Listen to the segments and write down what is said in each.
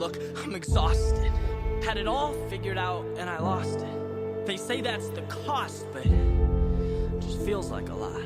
Look, I'm exhausted. Had it all figured out and I lost it. They say that's the cost, but it just feels like a lot.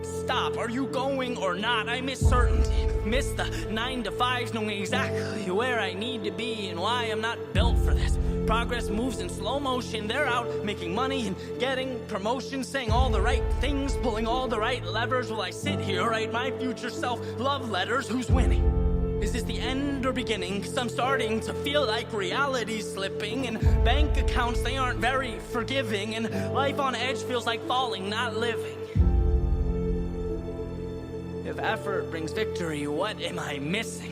Stop, are you going or not? I miss certainty. Miss the 9 to 5s, knowing exactly where I need to be and why I'm not built for this. Progress moves in slow motion. They're out making money and getting promotions, saying all the right things, pulling all the right levers. While I sit here, write my future self love letters. Who's winning? Is this the end or beginning? 'Cause I'm starting to feel like reality's slipping, and bank accounts, they aren't very forgiving, and life on edge feels like falling, not living. If effort brings victory, what am I missing?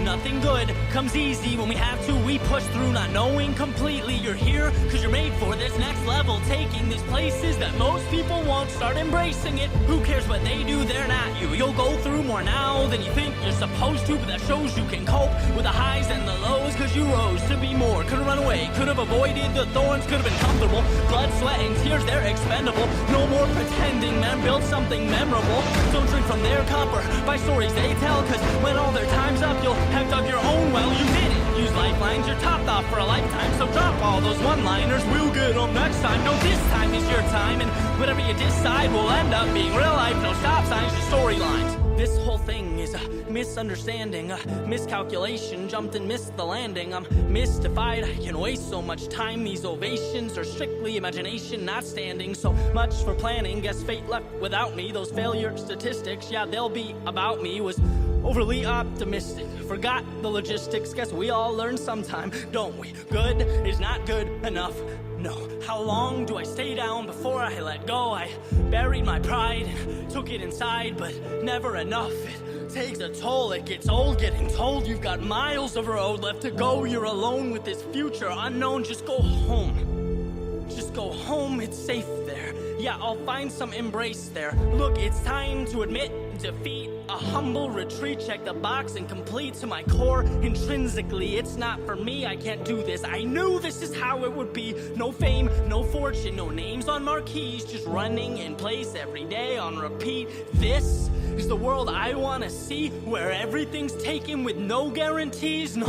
Nothing good comes easy. When we have to, we push through, not knowing completely. You're here because you're made for this next level, taking these places that most people won't. Start embracing it. Who cares what they do? They're not you. You'll go through more now than you think you're supposed to, but that shows you can cope with the highs and the lows, because you rose to be more. Could've run away, could've avoided the thorns, could've been comfortable. Blood, sweat, and tears, they're expendable. No more pretending, man, build something memorable. Don't drink from their cup or by stories they tell, because when all their time's up, you'll have dug your own well. You didn't use lifelines, you're topped off for a lifetime, so drop all those one-liners. We'll get them next time. No, this time is your time, and whatever you decide will end up being real life. No stop signs, just storylines. This whole thing is a misunderstanding, a miscalculation. Jumped and missed the landing. I'm mystified, I can waste so much time. These ovations are strictly imagination, not standing. So much for planning, guess fate left without me. Those failure statistics, yeah, they'll be about me. Was overly optimistic, forgot the logistics. Guess we all learn sometime, don't we? Good is not good enough, no. How long do I stay down before I let go? I buried my pride and took it inside, but never enough. It takes a toll, it gets old getting told you've got miles of road left to go. You're alone with this future unknown. Just go home. Just go home, it's safe there. Yeah, I'll find some embrace there. Look, it's time to admit defeat, a humble retreat. Check the box and complete to my core. Intrinsically, it's not for me, I can't do this. I knew this is how it would be. No fame, no fortune, no names on marquees, just running in place every day on repeat. This is the world I wanna see, where everything's taken with no guarantees. No,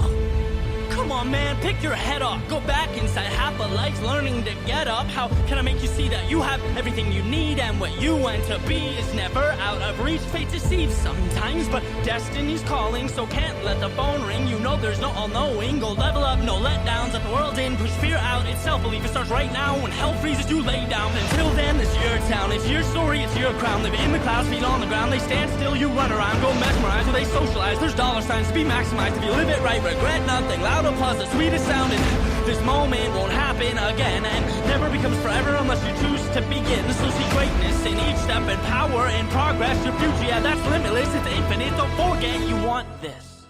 come on, man, pick your head off. Go back inside, half a life's learning to get up. How can I make you see that you have everything you need, and what you want to be is never out of reach? Fate deceives sometimes, but destiny's calling, so can't let the phone ring. You know there's no all-knowing. Go level up, no letdowns. Let the world in, push fear out. It's self-belief, it starts right now. When hell freezes, you lay down. But until then, it's your town, it's your story, it's your crown. Live in the clouds, feet on the ground. They stand still, you run around. Go mesmerize, or they socialize. There's dollar signs to be maximized. If you live it right, regret nothing. Loud applause, the sweetest sound, and this moment won't happen again, and never becomes forever unless you choose to begin. So see greatness in each step, and power in progress. Your future, yeah, that's limitless, it's infinite. Don't forget you want this.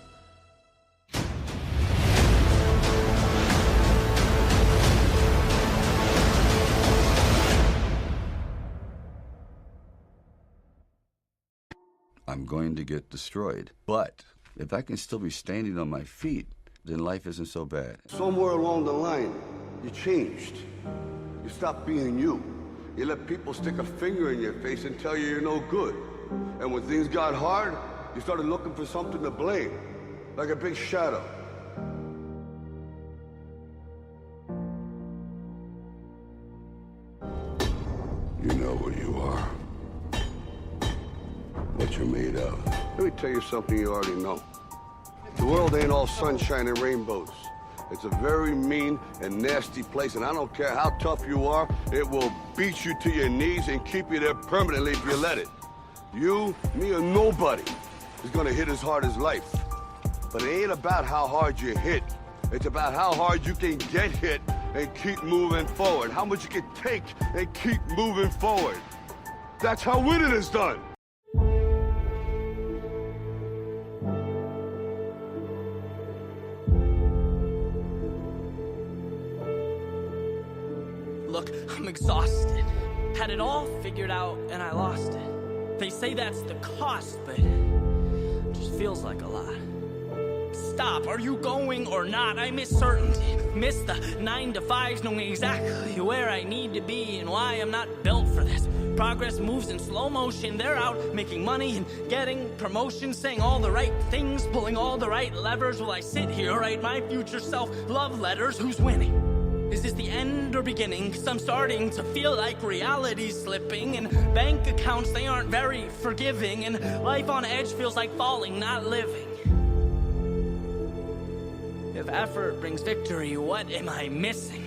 I'm going to get destroyed, but if I can still be standing on my feet, then life isn't so bad. Somewhere along the line, you changed. You stopped being you. You let people stick a finger in your face and tell you you're no good. And when things got hard, you started looking for something to blame, like a big shadow. You know who you are, what you're made of. Let me tell you something you already know. The world ain't all sunshine and rainbows. It's a very mean and nasty place, and I don't care how tough you are, it will beat you to your knees and keep you there permanently if you let it. You, me, or nobody is gonna hit as hard as life. But it ain't about how hard you hit. It's about how hard you can get hit and keep moving forward. How much you can take and keep moving forward. That's how winning is done. Look, I'm exhausted. Had it all figured out and I lost it. They say that's the cost, but it just feels like a lot. stop. Are you going or not? I miss certainty. Miss the 9 to 5s, knowing exactly where I need to be and why I'm not built for this. Progress moves in slow motion. They're out making money and getting promotions, saying all the right things, pulling all the right levers. While I sit here, write my future self love letters. Who's winning? Is this the end or beginning? 'Cause I'm starting to feel like reality's slipping, and bank accounts, they aren't very forgiving, and life on edge feels like falling, not living. If effort brings victory, what am I missing?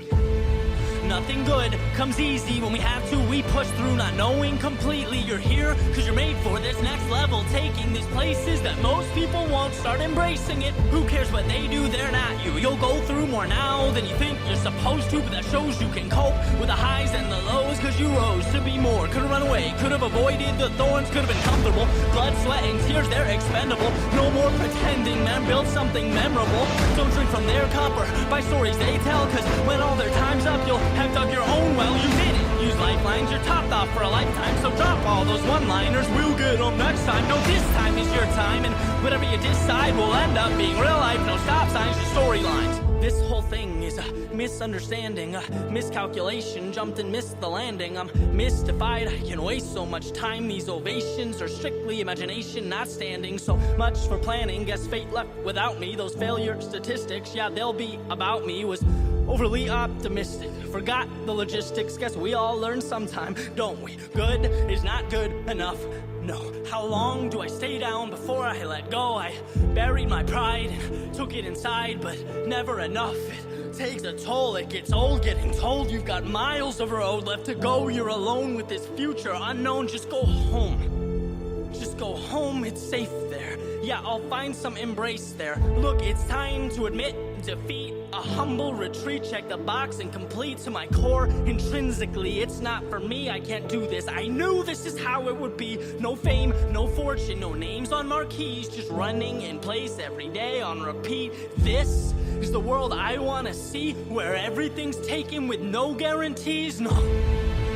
Nothing good comes easy. When we have to, we push through, not knowing completely. You're here because you're made for this next level, taking these places that most people won't. Start embracing it. Who cares what they do? They're not you. You'll go through more now than you think you're supposed to, but that shows you can cope with the highs and the lows, because you rose to be more. Could've run away, could've avoided the thorns, could've been comfortable. Blood, sweat, and tears, they're expendable. No more pretending, man, build something memorable. Don't drink from their cup or by stories they tell, because when all their time's up, you'll have dug your own well. You did it. Use lifelines, you're topped off for a lifetime. So drop all those one-liners, we'll get them next time. No, this time is your time, and whatever you decide will end up being real life. No stop signs, just storylines. This whole thing is a misunderstanding, a miscalculation. Jumped and missed the landing. I'm mystified, I can waste so much time. These ovations are strictly imagination, not standing. So much for planning, guess fate left without me. Those failure statistics, yeah, they'll be about me. Was overly optimistic, forgot the logistics. Guess we all learn sometime, don't we? Good is not good enough. No. How long do I stay down before I let go? I buried my pride and took it inside, but never enough. It takes a toll, it gets old getting told you've got miles of road left to go. You're alone with this future unknown. Just go home. Just go home, it's safe there. Yeah, I'll find some embrace there. Look, it's time to admit defeat. A humble retreat, check the box and complete to my core. Intrinsically, it's not for me, I can't do this. I knew this is how it would be. No fame, no fortune, no names on marquees. Just running in place every day on repeat. This is the world I wanna see, where everything's taken with no guarantees. No.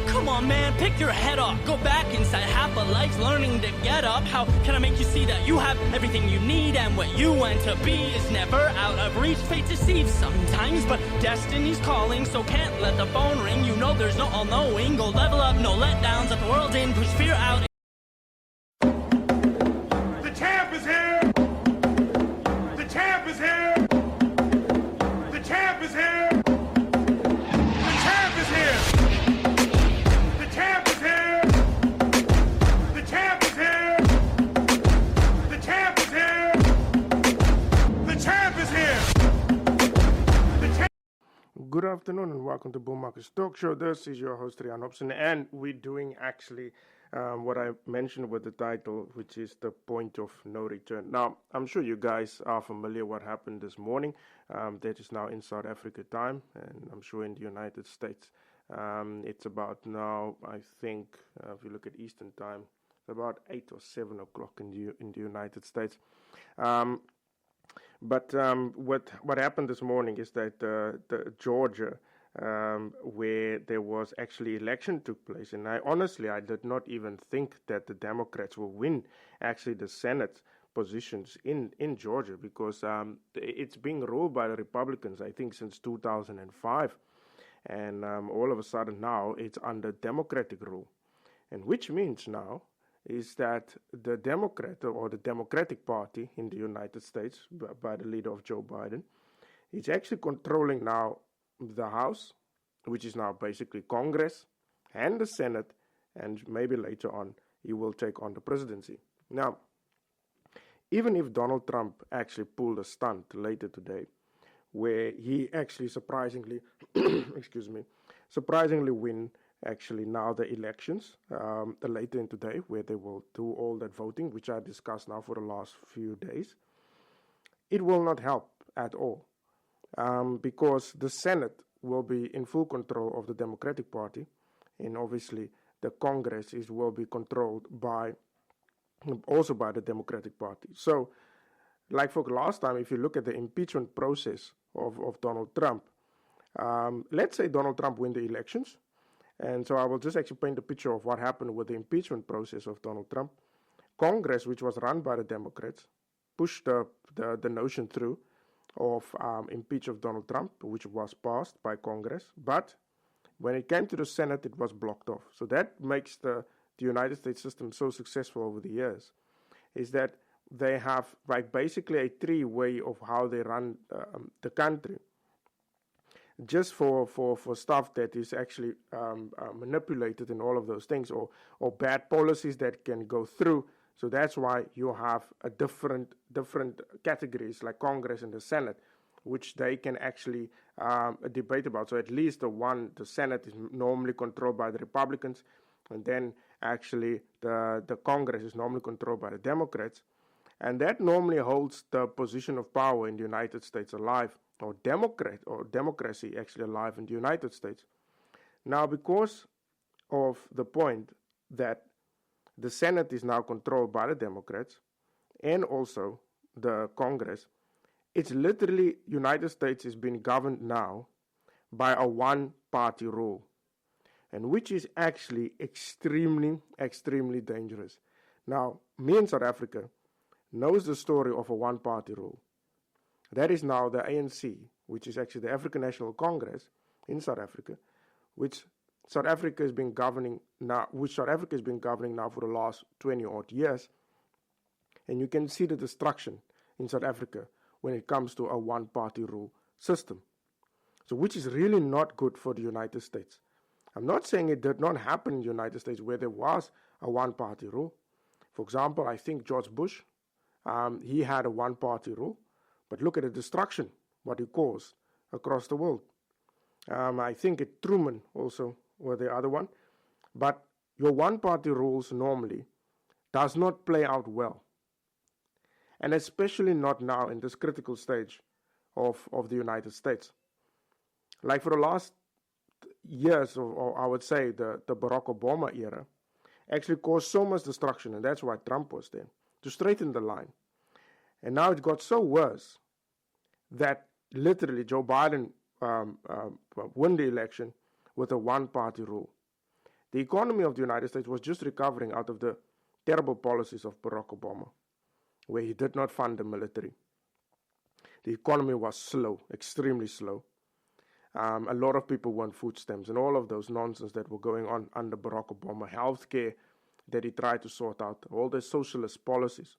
Come on, man, pick your head off. Go back inside, half a life's learning to get up. How can I make you see that you have everything you need, and what you want to be is never out of reach? Fate deceives sometimes, but destiny's calling, so can't let the phone ring. You know there's no all-knowing. Go level up, no letdowns. Let the world in, push fear out. The champ is here! The champ is here! The champ is here! The champ is here! The champ is here! The champ is here! The champ is here! The champ is here! Good afternoon and welcome to Bull Markets Talk Show. This is your host Rian Hobson, and we're doing actually what I mentioned with the title, which is the point of no return. Now, I'm sure you guys are familiar what happened this morning. That is now in South Africa time, and I'm sure in the United States. It's about now, I think, if you look at Eastern time, it's about 8 or 7 o'clock in the United States. But what happened this morning is that the Georgia, where there was actually election took place, and I did not even think that the Democrats will win actually the Senate positions in Georgia, because it's being ruled by the Republicans, I think, since 2005, and all of a sudden now it's under Democratic rule, and which means now is that the Democrat or the Democratic Party in the United States, by the leader of Joe Biden, is actually controlling now the House, which is now basically Congress, and the Senate, and maybe later on he will take on the presidency. Now, even if Donald Trump actually pulled a stunt later today, where he actually surprisingly, surprisingly win actually now the elections later in today, where they will do all that voting, which I discussed now for the last few days, it will not help at all, because the Senate will be in full control of the Democratic Party, and obviously the Congress will be controlled also by the Democratic Party. So, like for last time, if you look at the impeachment process of Donald Trump, let's say Donald Trump win the elections. And so I will just actually paint a picture of what happened with the impeachment process of Donald Trump. Congress, which was run by the Democrats, pushed the notion through of impeach of Donald Trump, which was passed by Congress. But when it came to the Senate, it was blocked off. So that makes the United States system so successful over the years, is that they have like basically a three-way of how they run the country. Just for stuff that is actually manipulated and all of those things, or bad policies that can go through. So that's why you have a different categories like Congress and the Senate, which they can actually debate about. So at least the Senate is normally controlled by the Republicans, and then actually the Congress is normally controlled by the Democrats. And that normally holds the position of power in the United States alive, or democracy actually alive in the United States. Now, because of the point that the Senate is now controlled by the Democrats and also the Congress, it's literally United States is being governed now by a one-party rule, and which is actually extremely, extremely dangerous. Now, me in South Africa knows the story of a one-party rule. That is now the ANC, which is actually the African National Congress in South Africa, which South Africa has been governing now for the last 20-odd years. And you can see the destruction in South Africa when it comes to a one-party rule system. So which is really not good for the United States. I'm not saying it did not happen in the United States where there was a one-party rule. For example, I think George Bush, he had a one-party rule. But look at the destruction, what it caused across the world. I think Truman also was the other one. But your one-party rules normally does not play out well. And especially not now in this critical stage of the United States. Like for the last years, or I would say the Barack Obama era, actually caused so much destruction, and that's why Trump was there, to straighten the line. And now it got so worse that literally Joe Biden won the election with a one-party rule. The economy of the United States was just recovering out of the terrible policies of Barack Obama, where he did not fund the military. The economy was slow, extremely slow. A lot of people want food stamps and all of those nonsense that were going on under Barack Obama, healthcare that he tried to sort out, all the socialist policies.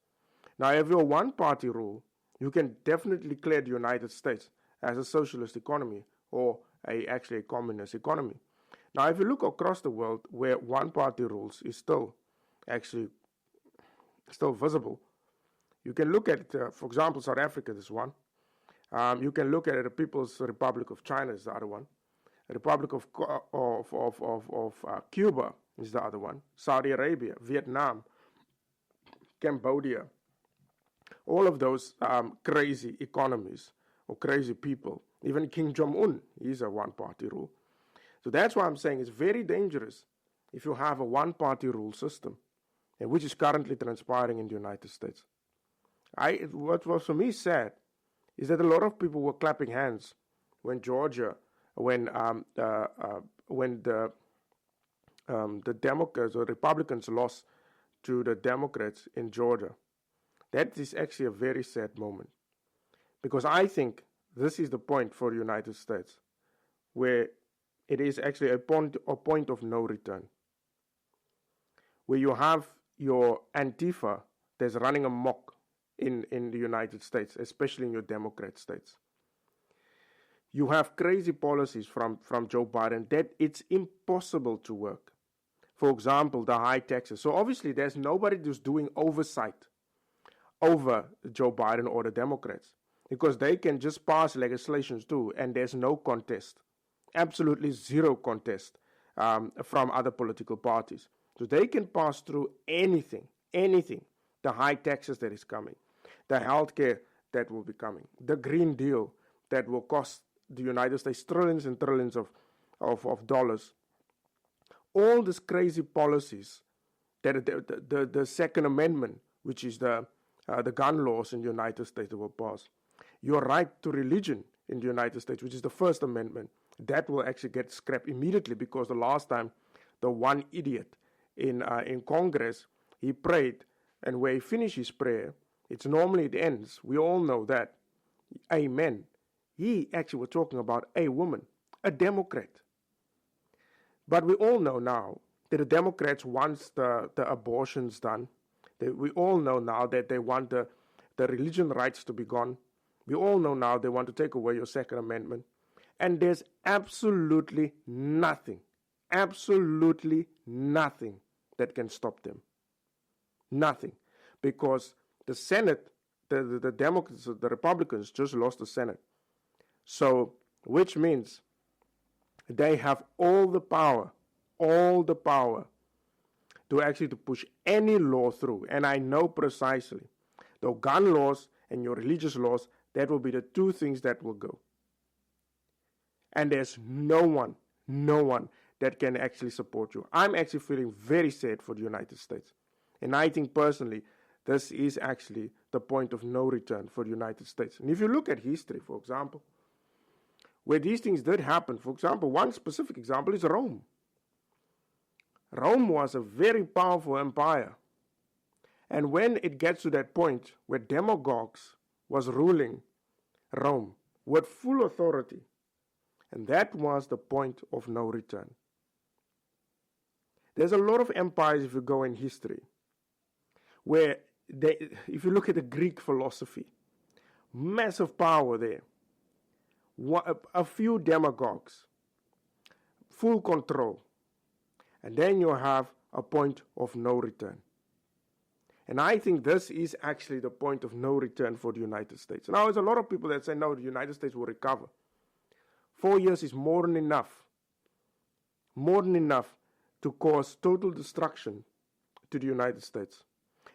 Now, if you're a one-party rule, you can definitely declare the United States as a socialist economy or actually a communist economy. Now, if you look across the world where one-party rules is still visible, you can look at, for example, South Africa is one. You can look at the People's Republic of China is the other one. The Republic of Cuba is the other one. Saudi Arabia, Vietnam, Cambodia. All of those crazy economies or crazy people. Even Kim Jong-un, he's a one-party rule. So that's why I'm saying it's very dangerous if you have a one-party rule system, and which is currently transpiring in the United States. What was for me sad is that a lot of people were clapping hands when the Democrats or Republicans lost to the Democrats in Georgia. That is actually a very sad moment, because I think this is the point for the United States where it is actually a point of no return, where you have your Antifa that's running amok in the United States, especially in your Democrat states. You have crazy policies from Joe Biden that it's impossible to work. For example, the high taxes. So obviously there's nobody who's doing oversight over Joe Biden or the Democrats, because they can just pass legislations too, and there's no contest, absolutely zero contest from other political parties. So they can pass through anything, the high taxes that is coming, the healthcare that will be coming, the Green Deal that will cost the United States trillions and trillions of dollars. All these crazy policies, that the Second Amendment, which is the gun laws in the United States that will pass, your right to religion in the United States, which is the First Amendment, that will actually get scrapped immediately, because the last time the one idiot in Congress, he prayed, and where he finished his prayer, It's normally it ends. We all know that. Amen. He actually was talking about a woman, a Democrat. But we all know now that the Democrats want the abortions done. We all know now that they want the religion rights to be gone. We all know now they want to take away your Second Amendment. And there's absolutely nothing that can stop them. Nothing. Because the Senate, the Democrats, the Republicans just lost the Senate. So, which means they have all the power to actually to push any law through. And I know precisely, the gun laws and your religious laws, that will be the two things that will go. And there's no one that can actually support you. I'm actually feeling very sad for the United States. And I think personally, this is actually the point of no return for the United States. And if you look at history, for example, where these things did happen, for example, one specific example is Rome. Rome was a very powerful empire. And when it gets to that point where demagogues was ruling Rome with full authority, and that was the point of no return. There's a lot of empires, if you go in history, where if you look at the Greek philosophy, massive power there. A few demagogues, full control. And then you have a point of no return. And I think this is actually the point of no return for the United States. Now, there's a lot of people that say, no, the United States will recover. 4 years is more than enough to cause total destruction to the United States.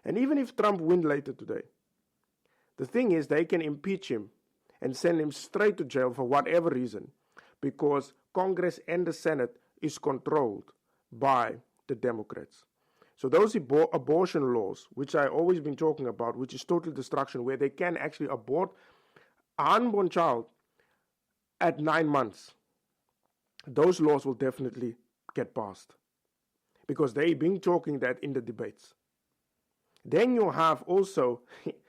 And even if Trump wins later today, the thing is they can impeach him and send him straight to jail for whatever reason, because Congress and the Senate is controlled by the Democrats. So those abortion laws, which I've always been talking about, which is total destruction, where they can actually abort an unborn child at 9 months, those laws will definitely get passed, because they've been talking that in the debates. Then you have also,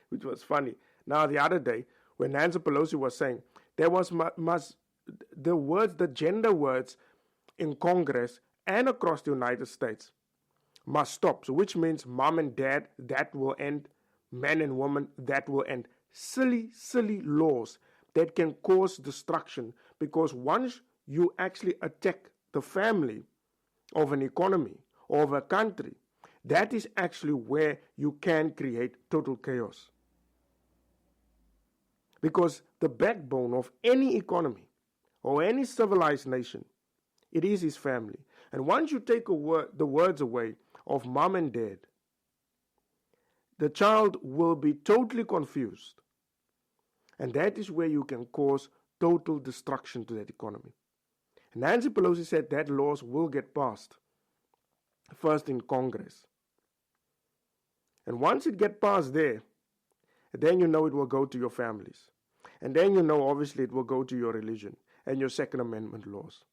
which was funny, now the other day, when Nancy Pelosi was saying there was the gender words in Congress and across the United States must stop. So which means mom and dad, that will end. Man and woman, that will end. Silly laws that can cause destruction, because once you actually attack the family of an economy or of a country, that is actually where you can create total chaos. Because the backbone of any economy or any civilized nation, it is his family. And once you take the words away of mom and dad, the child will be totally confused. And that is where you can cause total destruction to that economy. And Nancy Pelosi said that laws will get passed, first in Congress. And once it gets passed there, then you know it will go to your families. And then you know, obviously, it will go to your religion and your Second Amendment laws.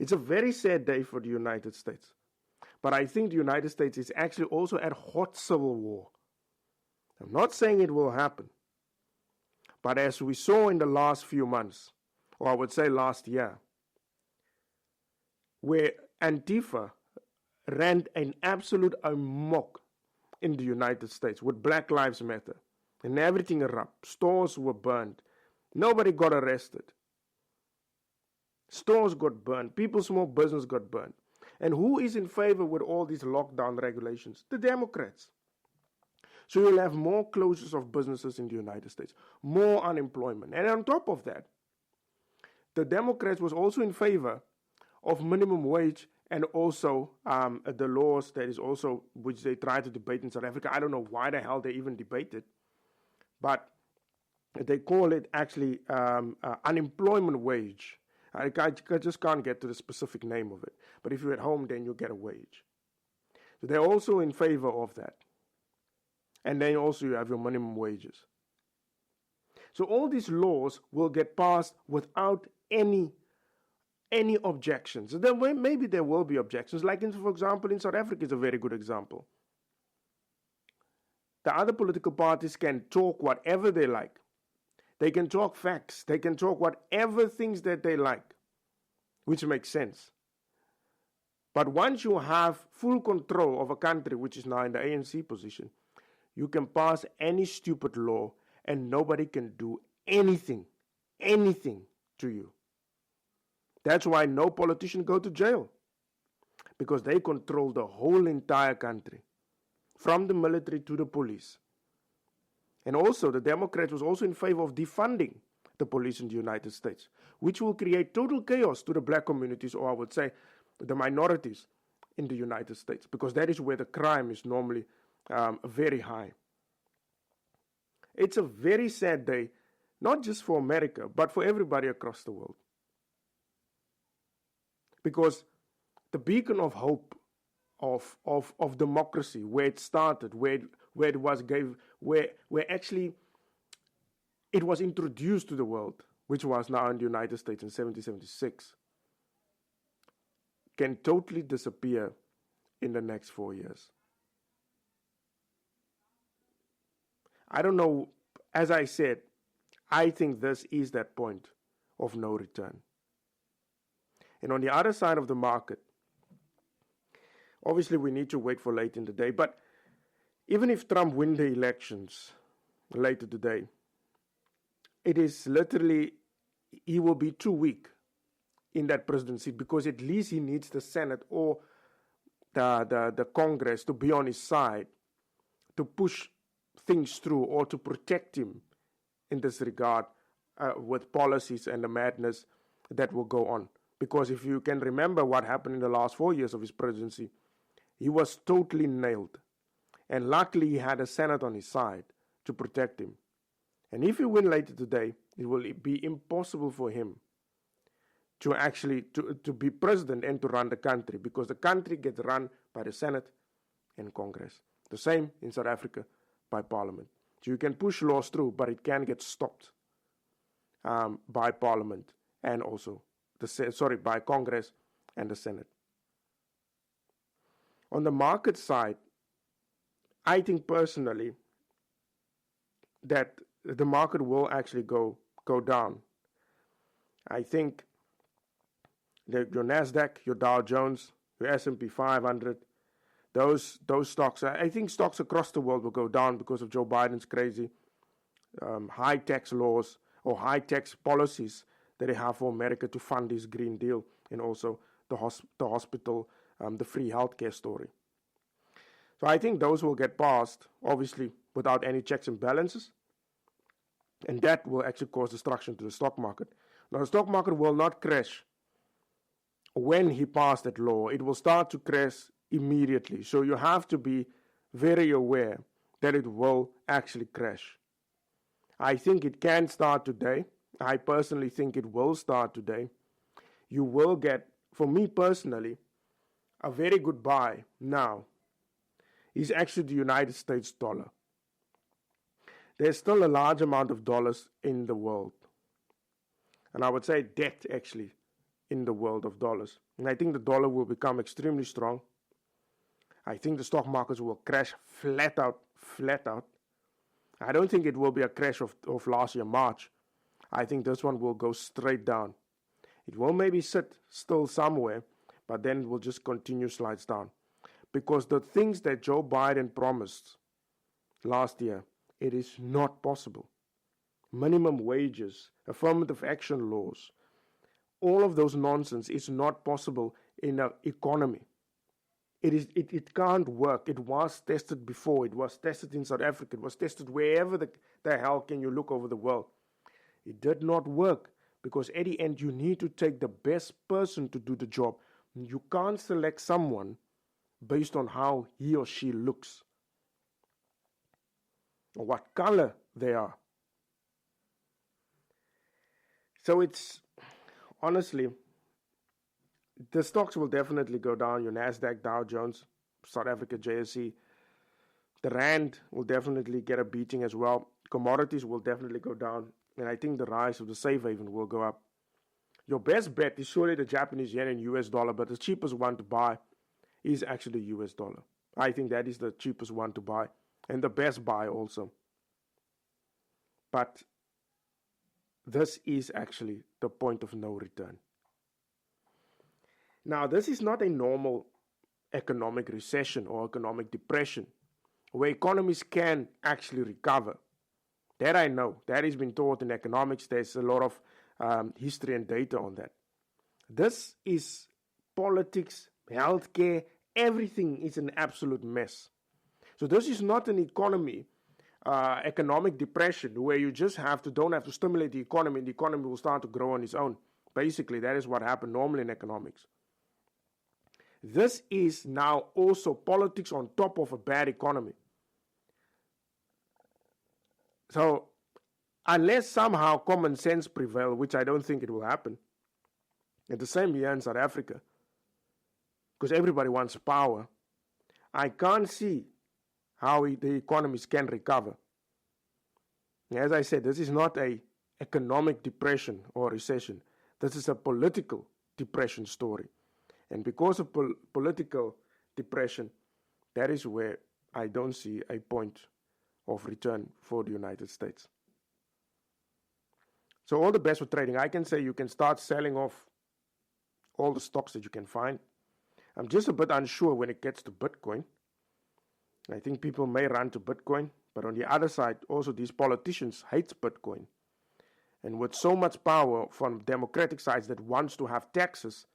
It's a very sad day for the United States. But I think the United States is actually also at hot civil war. I'm not saying it will happen. But as we saw in the last few months, or I would say last year, where Antifa ran an absolute amok in the United States with Black Lives Matter, and everything erupted. Stores were burned. Nobody got arrested. Stores got burned. People's small business got burned. And who is in favor with all these lockdown regulations? The Democrats. So you'll have more closures of businesses in the United States, more unemployment. And on top of that, the Democrats was also in favor of minimum wage and also the laws that is also, which they tried to debate in South Africa. I don't know why the hell they even debated, but they call it actually unemployment wage. I just can't get to the specific name of it. But if you're at home, then you get a wage. So they're also in favor of that. And then also you have your minimum wages. So all these laws will get passed without any objections. Then maybe there will be objections. Like, for example, in South Africa is a very good example. The other political parties can talk whatever they like. They can talk facts. They can talk whatever things that they like, which makes sense. But once you have full control of a country, which is now in the ANC position, you can pass any stupid law and nobody can do anything to you. That's why no politician go to jail, because they control the whole entire country, from the military to the police. And also, the Democrats was also in favor of defunding the police in the United States, which will create total chaos to the black communities, or I would say the minorities in the United States, because that is where the crime is normally very high. It's a very sad day, not just for America, but for everybody across the world. Because the beacon of hope of democracy, where it started, where actually it was introduced to the world, which was now in the United States in 1776, can totally disappear in the next 4 years. I don't know, as I said, I think this is that point of no return. And on the other side of the market, obviously we need to wait for late in the day, but even if Trump wins the elections later today, it is literally, he will be too weak in that presidency, because at least he needs the Senate or the Congress to be on his side to push things through, or to protect him in this regard with policies and the madness that will go on. Because if you can remember what happened in the last 4 years of his presidency, he was totally nailed. And luckily he had a Senate on his side to protect him. And if he wins later today, it will be impossible for him to actually to be president and to run the country, because the country gets run by the Senate and Congress. The same in South Africa by Parliament. So you can push laws through, but it can get stopped by Parliament and also by Congress and the Senate. On the market side, I think personally that the market will actually go down. I think that your NASDAQ, your Dow Jones, your S&P 500, those stocks, I think stocks across the world will go down because of Joe Biden's crazy high tax laws or high tax policies that they have for America to fund this Green Deal, and also the hospital, the free healthcare story. So I think those will get passed, obviously, without any checks and balances. And that will actually cause destruction to the stock market. Now, the stock market will not crash when he passed that law. It will start to crash immediately. So you have to be very aware that it will actually crash. I think it can start today. I personally think it will start today. You will get, for me personally, a very good buy now is actually the United States dollar. There's still a large amount of dollars in the world. And I would say debt actually in the world of dollars. And I think the dollar will become extremely strong. I think the stock markets will crash flat out. I don't think it will be a crash of last year, March. I think this one will go straight down. It will maybe sit still somewhere, but then it will just continue slides down. Because the things that Joe Biden promised last year, it is not possible. Minimum wages, affirmative action laws, all of those nonsense is not possible in an economy. It can't work. It was tested before. It was tested in South Africa. It was tested wherever the hell can you look over the world. It did not work, because at the end you need to take the best person to do the job. You can't select someone based on how he or she looks or what color they are. So it's, honestly, the stocks will definitely go down. Your NASDAQ, Dow Jones, South Africa, JSE. The Rand will definitely get a beating as well. Commodities will definitely go down. And I think the rise of the safe haven will go up. Your best bet is surely the Japanese yen and US dollar, but the cheapest one to buy is actually the US dollar. I think that is the cheapest one to buy and the best buy also. But this is actually the point of no return. Now, this is not a normal economic recession or economic depression where economies can actually recover. That I know. That has been taught in economics. There's a lot of history and data on that. This is politics, healthcare, everything is an absolute mess. So this is not an economic depression where you just don't have to stimulate the economy and the economy will start to grow on its own. Basically, that is what happened normally in economics. This is now also politics on top of a bad economy. So, unless somehow common sense prevails, which I don't think it will happen, and the same here in South Africa, because everybody wants power, I can't see how the economies can recover. As I said, this is not an economic depression or recession. This is a political depression story. And because of political depression, that is where I don't see a point of return for the United States. So all the best with trading. I can say you can start selling off all the stocks that you can find. I'm just a bit unsure when it gets to Bitcoin. I think people may run to Bitcoin, but on the other side, also these politicians hate Bitcoin. And with so much power from democratic sides that wants to have taxes,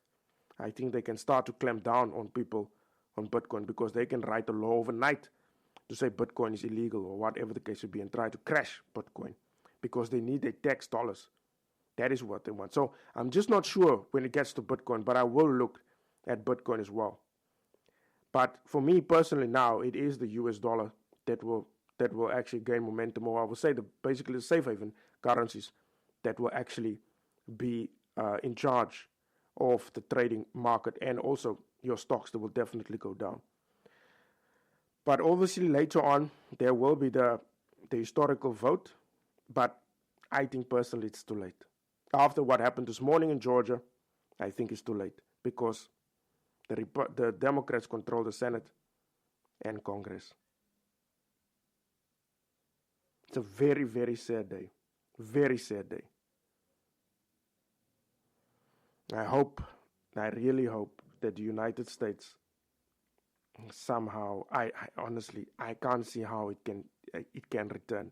I think they can start to clamp down on people on Bitcoin because they can write a law overnight to say Bitcoin is illegal or whatever the case would be and try to crash Bitcoin because they need their tax dollars. That is what they want. So I'm just not sure when it gets to Bitcoin, but I will look at Bitcoin as well. But for me personally now, it is the US dollar that will actually gain momentum, or I will say basically the safe haven currencies that will actually be in charge of the trading market, and also your stocks that will definitely go down. But obviously later on there will be the historical vote, but I think personally it's too late. After what happened this morning in Georgia, I think it's too late because the Democrats control the Senate and Congress. It's a very, very sad day. Very sad day. I really hope that the United States somehow, I honestly, I can't see how it can return.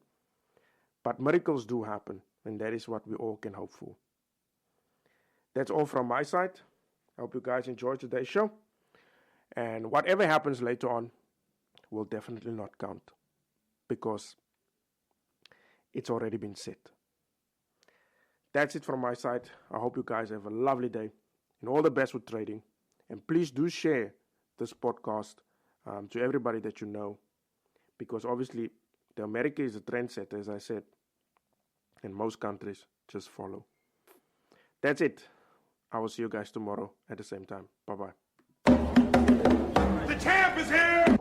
But miracles do happen, and that is what we all can hope for. That's all from my side. I hope you guys enjoyed today's show. And whatever happens later on will definitely not count because it's already been set. That's it from my side. I hope you guys have a lovely day and all the best with trading. And please do share this podcast to everybody that you know, because obviously the America is a trendsetter, as I said, and most countries just follow. That's it. I will see you guys tomorrow at the same time. Bye-bye. The champ is here!